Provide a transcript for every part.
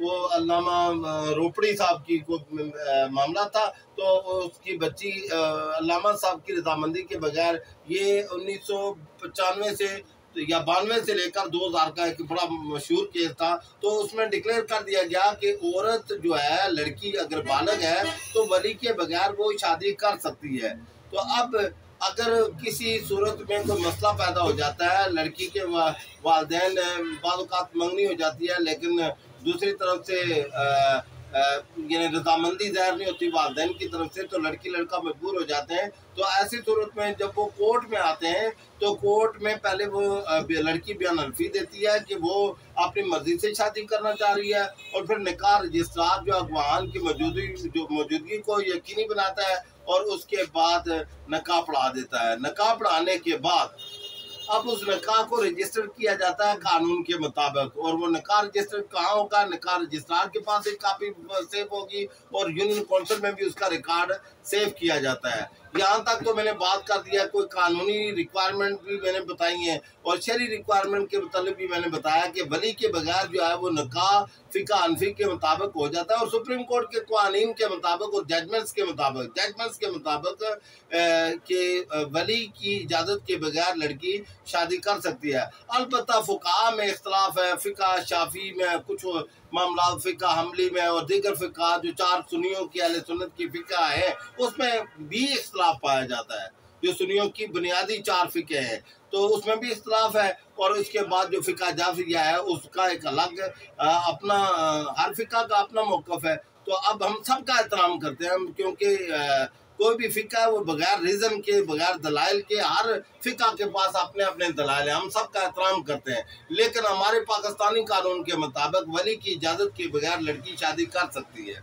وہ علامہ روپڑی صاحب کی کوئی معاملہ تھا، تو اس کی بچی علامہ صاحب کی رضامندی کے بغیر یہ 1995 سے یا 92 سے لے کر 2000 کا ایک بڑا مشہور کیس تھا، تو اس میں ڈکلیئر کر دیا گیا کہ عورت جو ہے، لڑکی اگر بالغ ہے تو ولی کے بغیر وہ شادی کر سکتی ہے۔ تو اب اگر کسی صورت میں کوئی مسئلہ پیدا ہو جاتا ہے، لڑکی کے والدین بعض اوقات منگنی ہو جاتی ہے، لیکن دوسری طرف سے یعنی رضامندی ظاہر نہیں ہوتی والدین کی طرف سے، تو لڑکی لڑکا مجبور ہو جاتے ہیں۔ تو ایسی صورت میں جب وہ کورٹ میں آتے ہیں تو کورٹ میں پہلے وہ لڑکی بیان حلفی دیتی ہے کہ وہ اپنی مرضی سے شادی کرنا چاہ رہی ہے، اور پھر نکاح رجسٹرار جو اگواہان کی موجودگی کو یقینی بناتا ہے، اور اس کے بعد نکاح پڑھا دیتا ہے۔ نکاح پڑھانے کے بعد اب اس نکاح کو رجسٹر کیا جاتا ہے قانون کے مطابق، اور وہ نکاح رجسٹر کہاں ہوگا؟ نکاح رجسٹرار کے پاس ایک کاپی سیو ہوگی، اور یونین کونسل میں بھی اس کا ریکارڈ سیو کیا جاتا ہے۔ یہاں تک تو میں نے بات کر دیا، کوئی قانونی ریکوائرمنٹ بھی میں نے بتائی ہیں، اور شرعی ریکوائرمنٹ کے متعلق بھی میں نے بتایا کہ ولی کے بغیر جو ہے وہ نکاح فقہ حنفی کے مطابق ہو جاتا ہے، اور سپریم کورٹ کے قوانین کے مطابق اور ججمنٹس کے مطابق کہ ولی کی اجازت کے بغیر لڑکی شادی کر سکتی ہے۔ البتہ فقہاء میں اختلاف ہے، فقہ شافعی میں کچھ معاملات، فقہ حنبلی میں اور دیگر فقہ جو 4 سنیوں کی اہل سنت کی فقہ ہے اس میں بھی اختلاف پایا جاتا ہے۔ جو سنیوں کی بنیادی 4 فقہ ہیں تو اس میں بھی اختلاف ہے، اور اس کے بعد جو فقہ جعفریہ ہے اس کا ایک الگ اپنا، ہر فقہ کا اپنا موقف ہے۔ تو اب ہم سب کا احترام کرتے ہیں، کیونکہ کوئی بھی فقہ ہے وہ بغیر ریزن کے، بغیر دلائل کے، ہر فقہ کے پاس اپنے اپنے دلائل ہیں، ہم سب کا احترام کرتے ہیں، لیکن ہمارے پاکستانی قانون کے مطابق ولی کی اجازت کے بغیر لڑکی شادی کر سکتی ہے۔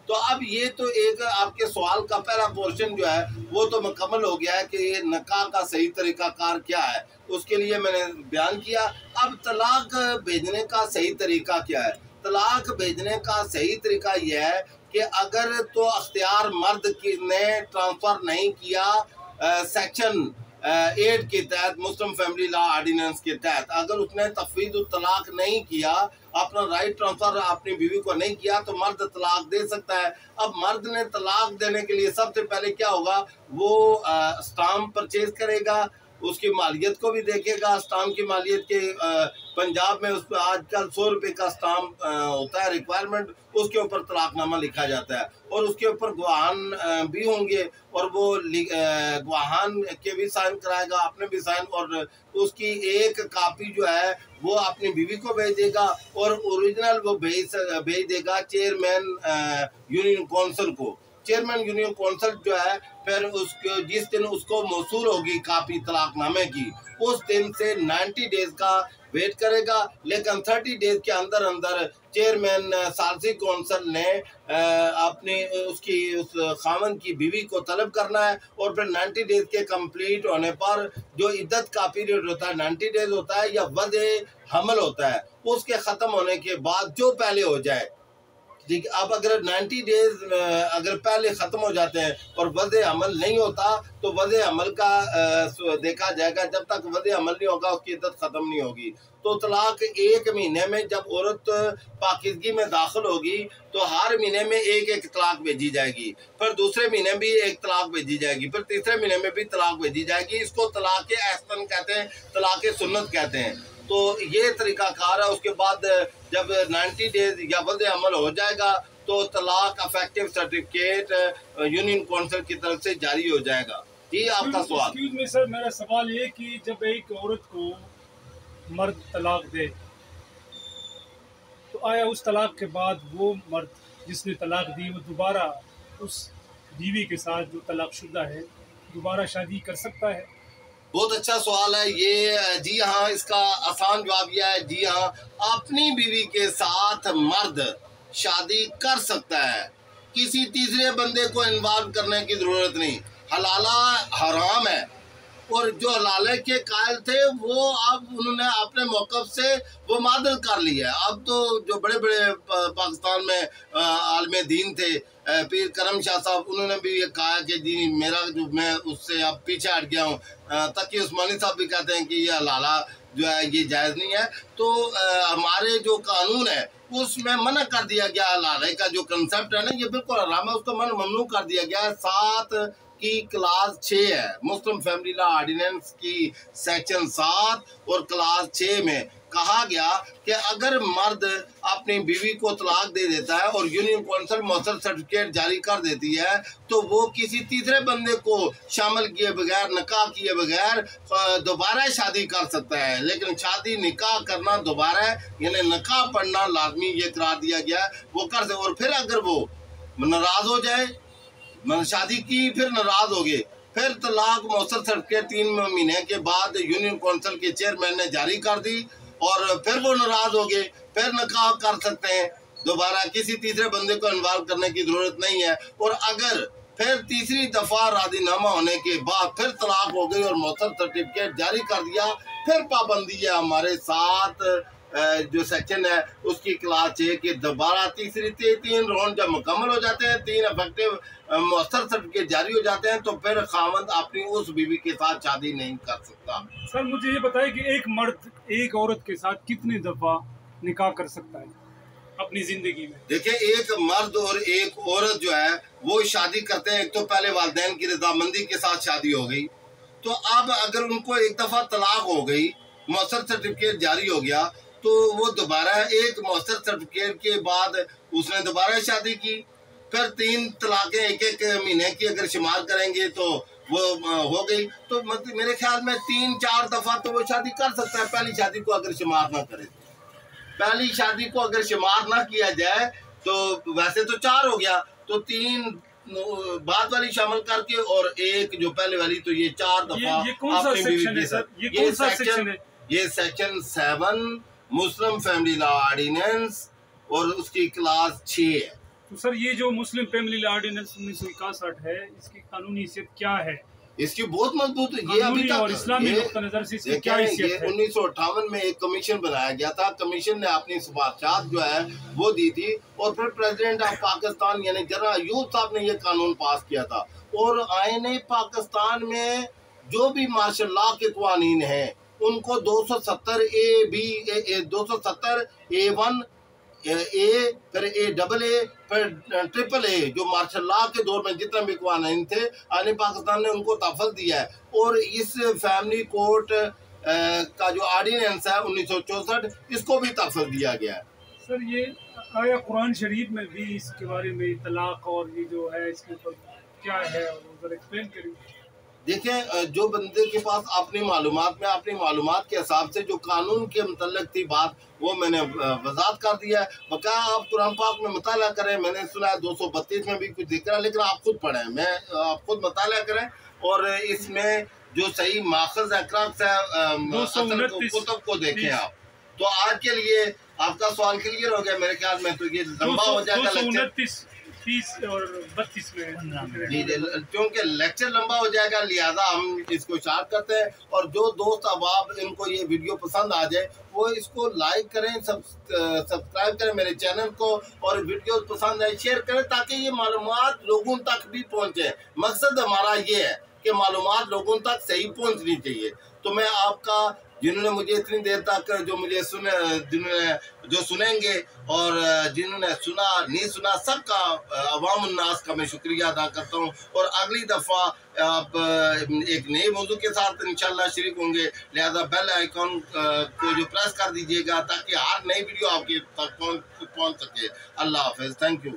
تو اب یہ تو ایک آپ کے سوال کا پہلا پورشن جو ہے وہ تو مکمل ہو گیا ہے کہ یہ نکاح کا صحیح طریقہ کار کیا ہے، اس کے لیے میں نے بیان کیا۔ اب طلاق بھیجنے کا صحیح طریقہ کیا ہے؟ طلاق بھیجنے کا صحیح طریقہ یہ ہے کہ اگر تو اختیار مرد نے ٹرانسفر نہیں کیا سیکشن 8 کے تحت، مسلم فیملی لا آرڈیننس کے تحت، اگر اس نے تفویض الطلاق نہیں کیا، اپنا رائٹ ٹرانسفر اپنی بیوی کو نہیں کیا، تو مرد طلاق دے سکتا ہے۔ اب مرد نے طلاق دینے کے لیے سب سے پہلے کیا ہوگا؟ وہ اسٹامپ پرچیز کرے گا، اس کی مالیت کو بھی دیکھے گا، اسٹامپ کی مالیت کے پنجاب میں اس پہ آج کل 100 روپے کا اسٹامپ ہوتا ہے ریکوائرمنٹ، اس کے اوپر طلاق نامہ لکھا جاتا ہے، اور اس کے اوپر گواہان بھی ہوں گے، اور وہ گواہان کے بھی سائن کرائے گا، اپنے بھی سائن، اور اس کی ایک کاپی جو ہے وہ اپنی بیوی کو بھیج دے گا، اور اوریجنل وہ بھیج دے گا چیئرمین یونین کونسل کو۔ چیئرمین یونین کونسل جو ہے پھر جس دن اس کو موصول ہوگی کاپی طلاق نامے کی، اس دن سے 90 ڈیز کا ویٹ کرے گا، لیکن 30 ڈیز کے اندر چیئرمین ثالثی کونسل نے اپنی اس خاوند کی بیوی کو طلب کرنا ہے، اور پھر 90 ڈیز کے کمپلیٹ ہونے پر جو عدت کا پیریڈ ہوتا ہے 90 ڈیز ہوتا ہے یا وضع حمل ہوتا ہے، اس کے ختم ہونے کے بعد جو پہلے ہو جائے، اب اگر 90 ڈیز اگر پہلے ختم ہو جاتے ہیں اور وضع عمل نہیں ہوتا تو وضع عمل کا دیکھا جائے گا، جب تک وضع عمل نہیں ہوگا اس کی عدت ختم نہیں ہوگی۔ تو طلاق 1 مہینے میں جب عورت پاکیزگی میں داخل ہوگی تو ہر مہینے میں ایک طلاق بھیجی جائے گی، پھر دوسرے مہینے بھی ایک طلاق بھیجی جائے گی، پھر تیسرے مہینے میں بھی طلاق بھیجی جائے گی۔ اس کو طلاق احسن کہتے ہیں، طلاق سنت کہتے ہیں۔ تو یہ طریقہ کار ہے۔ اس کے بعد جب 90 ڈیز یا وضع عمل ہو جائے گا تو طلاق افیکٹو سرٹیفکیٹ یونین کونسل کی طرف سے جاری ہو جائے گا۔ جی آپ کا سوال۔ ایکسکیوز می سر، میرا سوال یہ کہ جب ایک عورت کو مرد طلاق دے تو آیا اس طلاق کے بعد وہ مرد جس نے طلاق دی وہ دوبارہ اس بیوی کے ساتھ جو طلاق شدہ ہے دوبارہ شادی کر سکتا ہے؟ بہت اچھا سوال ہے یہ۔ جی ہاں، اس کا آسان جواب یہ ہے، جی ہاں، اپنی بیوی کے ساتھ مرد شادی کر سکتا ہے، کسی تیسرے بندے کو انوالو کرنے کی ضرورت نہیں۔ حلالہ حرام ہے، اور جو حلالے کے قائل تھے وہ اب انہوں نے اپنے موقف سے وہ معدل کر لیا ہے۔ اب تو جو بڑے بڑے پاکستان میں عالم دین تھے، پیر کرم شاہ صاحب، انہوں نے بھی یہ کہا کہ جی میرا جو میں اس سے اب پیچھے ہٹ گیا ہوں۔ تقی عثمانی صاحب بھی کہتے ہیں کہ یہ حلالہ جو ہے یہ جائز نہیں ہے۔ تو ہمارے جو قانون ہے اس میں منع کر دیا گیا لانے کا جو کنسپٹ ہے نا یہ بالکل حرام ہے، اس کو ممنوع کر دیا گیا ہے۔ 7 کی کلاس 6 ہے مسلم فیملی لا آرڈیننس کی سیکشن 7 اور کلاس 6 میں کہا گیا کہ اگر مرد اپنی بیوی کو طلاق دے دیتا ہے اور یونین کونسل مؤثر سرٹیفکیٹ جاری کر دیتی ہے تو وہ کسی تیسرے بندے کو شامل کیے بغیر، نکاح کیے بغیر دوبارہ شادی کر سکتا ہے، لیکن شادی نکاح کرنا دوبارہ یعنی نکاح پڑھنا لازمی یہ قرار دیا گیا ہے وہ کر سکتے۔ اور پھر اگر وہ ناراض ہو جائے، شادی کی پھر ناراض ہو گئے، پھر طلاق مؤثر سرٹیفکیٹ 3 مہینے کے بعد یونین کونسل کے چیئرمین نے جاری کر دی اور پھر وہ ناراض ہو گئے، پھر نکاح کر سکتے ہیں دوبارہ، کسی تیسرے بندے کو انوالو کرنے کی ضرورت نہیں ہے۔ اور اگر پھر تیسری دفعہ راضی نامہ ہونے کے بعد پھر طلاق ہو گئی اور مؤثر سرٹیفکیٹ جاری کر دیا، پھر پابندی ہے ہمارے 7 جو سیکشن ہے اس کی کلاس 6 کہ دوبارہ تیسری 3 راؤنڈ جب مکمل ہو جاتے ہیں، 3 افیکٹو مؤثر سرٹیفکیٹ جاری ہو جاتے ہیں تو پھر خاوند اپنی اس بیوی کے ساتھ شادی نہیں کر سکتا۔ سر مجھے یہ بتائیں کہ ایک مرد ایک عورت کے ساتھ کتنی دفعہ نکاح کر سکتا ہے اپنی زندگی میں؟ دیکھیں ایک مرد اور ایک عورت جو ہے وہ شادی کرتے ہیں، ایک تو پہلے والدین کی رضامندی کے ساتھ شادی ہو گئی، تو اب اگر ان کو ایک دفعہ طلاق ہو گئی، مؤثر سرٹیفکیٹ جاری ہو گیا تو وہ دوبارہ ایک مؤثر سرٹیفکیٹ کے بعد اس نے دوبارہ شادی کی، پھر 3 طلاقیں ایک مہینے کی اگر شمار کریں گے تو وہ ہو گئی، تو میرے خیال میں 3-4 دفعہ تو وہ شادی کر سکتا ہے پہلی شادی کو اگر شمار نہ کرے۔ پہلی شادی کو اگر شمار نہ کیا جائے تو ویسے تو 4 ہو گیا، تو 3 بعد والی شامل کر کے اور ایک جو پہلے والی، تو یہ 4 دفعہ یہ کون سا سیکشن ہے سر؟ یہ کون سا سیکشن ہے؟ یہ سیکشن 7 مسلم فیملی لا آرڈیننس اور اس کی کلاس 6 ہے۔ تو سر یہ جو مسلم فیملی لا آرڈیننس 1961 ہے، اس کی قانونی حیثیت کیا ہے؟ اس کی بہت مضبوط ہے، یہ ابھی تک اور اسلامی نقطہ نظر سے اس کی کیا حیثیت ہے؟ 1958 میں ایک کمیشن بنایا گیا تھا، کمیشن نے اپنی سفارشات جو ہے وہ دی تھی اور پھر پریزیڈنٹ آف پاکستان یعنی جنرل ایوب صاحب نے یہ قانون پاس کیا تھا، اور آئین پاکستان میں جو بھی ماشاء اللہ کے قوانین ہیں ان کو 270A1 پھر AA پھر AAA جو مارشل لا کے دور میں جتنے بھی قوانین تھے آئین پاکستان نے ان کو تحفظ دیا ہے، اور اس فیملی کورٹ کا جو آرڈیننس ہے 1964 اس کو بھی تحفظ دیا گیا ہے۔ سر یہ آیا قرآن شریف میں بھی اس کے بارے میں طلاق اور یہ جو ہے اس کے اوپر کیا ہے ذرا ایکسپلین کریے۔ دیکھیں جو بندے کے پاس اپنی معلومات میں اپنی معلومات کے حساب سے جو قانون کے متعلق تھی بات وہ میں نے وضاحت کر دیا ہے، بقایا آپ قرآن پاک میں مطالعہ کریں، میں نے سنا ہے 232 میں بھی کچھ ذکر ہے، لیکن آپ خود پڑھیں، آپ خود مطالعہ کریں اور اس میں جو صحیح ماخذ ہے کرکس ہے کتب کو دیکھیں آپ۔ تو آج کے لیے آپ کا سوال کلیئر ہو گیا میرے خیال میں، تو یہ لمبا ہو جائے گا لیکچر، 30 اور 32 میں کیونکہ لیکچر لمبا ہو جائے گا لہذا ہم اس کو شارٹ کرتے ہیں، اور جو دوست احباب ان کو یہ ویڈیو پسند آ جائے وہ اس کو لائک کریں، سبسکرائب کریں میرے چینل کو، اور ویڈیو پسند آئے شیئر کریں تاکہ یہ معلومات لوگوں تک بھی پہنچے۔ مقصد ہمارا یہ ہے کہ معلومات لوگوں تک صحیح پہنچنی چاہیے۔ تو میں آپ کا جنہوں نے مجھے اتنی دیر تک جو سنیں گے اور جنہوں نے سنا نہیں سنا سب کا عوام الناس کا میں شکریہ ادا کرتا ہوں، اور اگلی دفعہ آپ ایک نئے موضوع کے ساتھ انشاءاللہ شریک ہوں گے، لہذا بیل آئیکن کو جو پریس کر دیجئے گا تاکہ ہر نئی ویڈیو آپ کے تک پہنچ سکے۔ اللہ حافظ، تھینک یو۔